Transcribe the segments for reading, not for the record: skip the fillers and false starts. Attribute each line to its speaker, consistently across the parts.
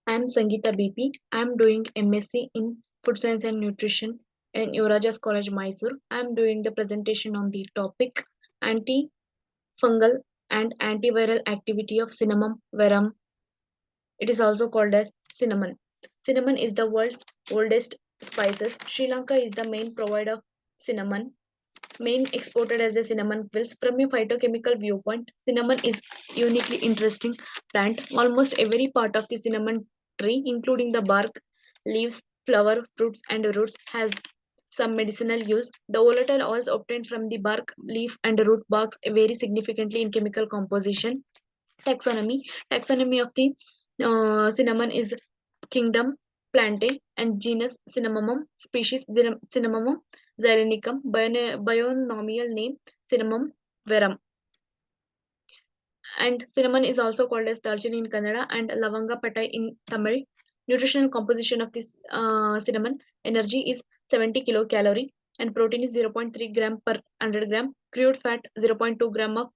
Speaker 1: I am Sangeeta BP. I am doing MSc in Food Science and Nutrition in Yuvarajas College, Mysore. I am doing the presentation on the topic antifungal and antiviral activity of cinnamon verum. It is also called as cinnamon. Cinnamon is the world's oldest spices. Sri Lanka is the main provider of cinnamon, main exported as a cinnamon quills. From a phytochemical viewpoint, cinnamon is uniquely interesting plant. Almost every part of the cinnamon tree, including the bark, leaves, flower, fruits, and roots, has some medicinal use. The volatile oils obtained from the bark, leaf, and root barks vary significantly in chemical composition. Taxonomy. Taxonomy of the cinnamon is kingdom Plantae and genus Cinnamomum, species Cinnamomum xyrenicum, bionomial name Cinnamon verum. And cinnamon is also called as darchini in Kannada and lavanga pattai in Tamil. Nutritional composition of this cinnamon energy is 70 kilocalorie and protein is 0.3 gram per 100 gram, crude fat 0.2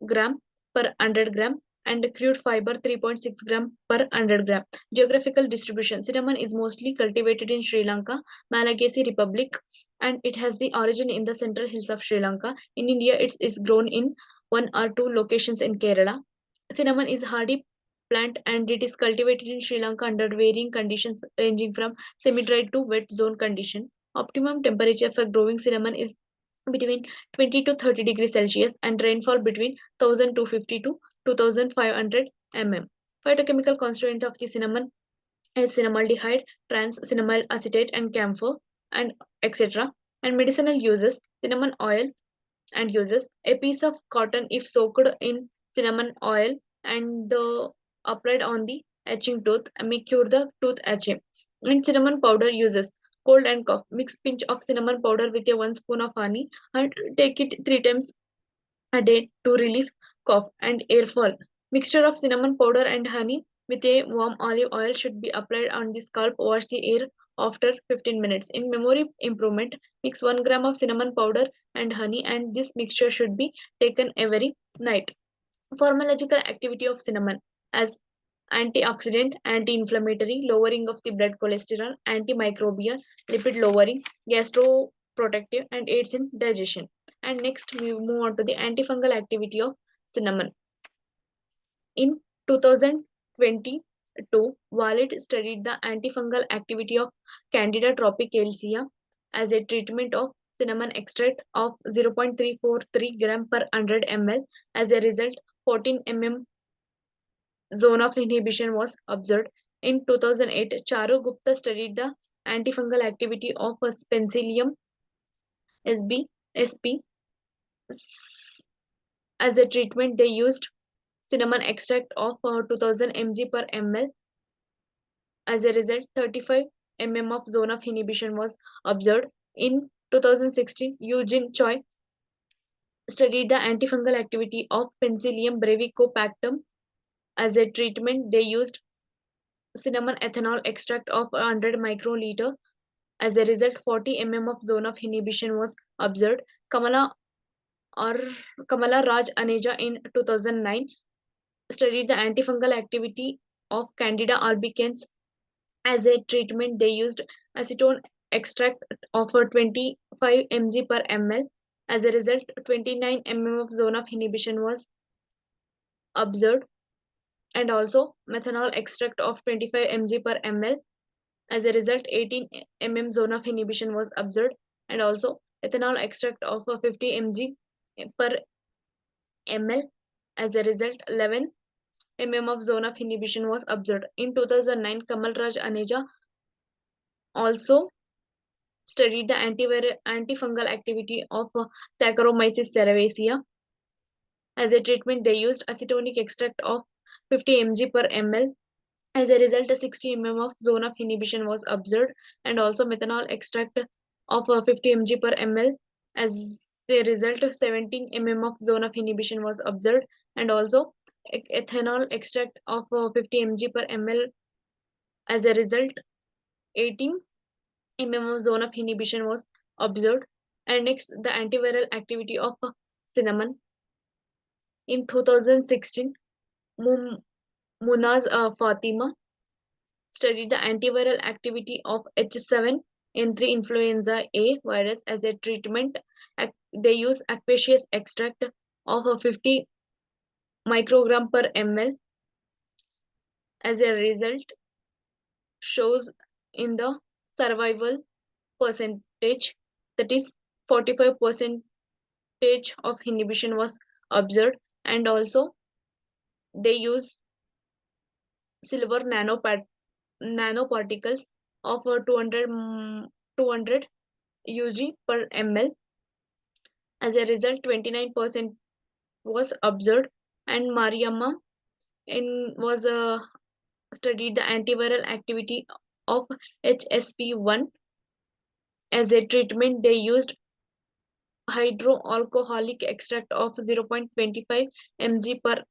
Speaker 1: gram per 100 gram and crude fiber 3.6 gram per 100 gram. Geographical distribution. Cinnamon is mostly cultivated in Sri Lanka, Malagasy Republic, and it has the origin in the central hills of Sri Lanka. In India, it is grown in one or two locations in Kerala. Cinnamon is hardy plant and it is cultivated in Sri Lanka under varying conditions ranging from semi-dry to wet zone condition. Optimum temperature for growing cinnamon is between 20 to 30 degrees Celsius and rainfall between 1250 to 2500 mm. Phytochemical constituent of the cinnamon is cinnamaldehyde, trans-cinnamal acetate and camphor and etc. And medicinal uses cinnamon oil and uses a piece of cotton if soaked in cinnamon oil and applied on the itching tooth may cure the tooth itching. And cinnamon powder uses cold and cough. Mix pinch of cinnamon powder with a 1 spoon of honey and take it 3 times a day to relieve cough and air fall. Mixture of cinnamon powder and honey with a warm olive oil should be applied on the scalp. Wash the air after 15 minutes. In memory improvement, mix 1 gram of cinnamon powder and honey and this mixture should be taken every night. Pharmacological activity of cinnamon as antioxidant, anti-inflammatory, lowering of the blood cholesterol, antimicrobial, lipid lowering, gastroprotective, and aids in digestion. And next, we move on to the antifungal activity of cinnamon. In 2022, Wallet studied the antifungal activity of Candida tropicalea as a treatment of cinnamon extract of 0.343 gram per 100 ml. As a result, 14 mm zone of inhibition was observed. In 2008, Charu Gupta studied the antifungal activity of Penicillium sp. As a treatment, they used cinnamon extract of 2000 mg per ml. As a result, 35 mm of zone of inhibition was observed. In 2016, Eugene Choi studied the antifungal activity of Penicillium brevicopactum. As a treatment, they used cinnamon ethanol extract of 100 microliter. As a result, 40 mm of zone of inhibition was observed. Or Kamala Raj Aneja in 2009 studied the antifungal activity of Candida albicans. As a treatment, they used acetone extract of 25 mg per ml. As a result, 29 mm of zone of inhibition was observed and also methanol extract of 25 mg per ml. As a result, 18 mm zone of inhibition was observed and also ethanol extract of 50 mg per ml. As a result, 11 mm of zone of inhibition was observed. In 2009, Kamal Raj Aneja also studied the antifungal activity of Saccharomyces cerevisiae. As a treatment, they used acetonic extract of 50 mg per ml. As a result, 60 mm of zone of inhibition was observed and also methanol extract of 50 mg per ml. As a result, 17 mm of zone of inhibition was observed and also ethanol extract of 50 mg per ml. As a result, 18 mm of zone of inhibition was observed. And next, the antiviral activity of cinnamon. In 2016, Munaz Fatima studied the antiviral activity of H7N3 influenza A virus as a treatment. They use aqueous extract of 50 microgram per ml. As a result, shows in the survival percentage, that is 45% of inhibition was observed, and also they use silver nanoparticles of 200 UG per ml. As a result, 29% was observed, and Mariamma in was studied the antiviral activity of HSP1 as a treatment. They used hydroalcoholic extract of 0.25 mg per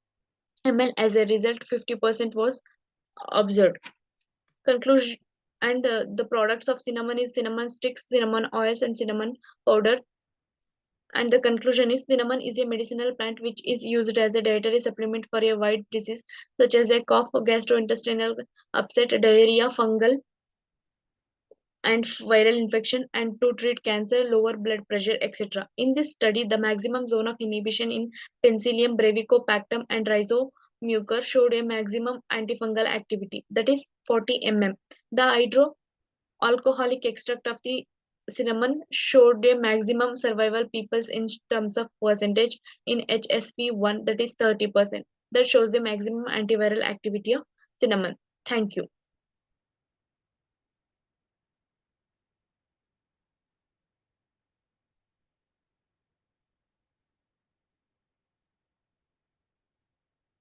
Speaker 1: ml. As a result, 50% was observed. Conclusion, and the products of cinnamon is cinnamon sticks, cinnamon oils, and cinnamon powder. And the conclusion is cinnamon is a medicinal plant which is used as a dietary supplement for a wide disease such as a cough, gastrointestinal upset, diarrhea, fungal and viral infection, and to treat cancer, lower blood pressure, etc. In this study, the maximum zone of inhibition in Penicillium brevicopactum and Rhizomucor showed a maximum antifungal activity, that is 40 mm. The hydroalcoholic extract of the cinnamon showed a maximum survival peoples in terms of percentage in HSP1, that is 30%. That shows the maximum antiviral activity of cinnamon. Thank you.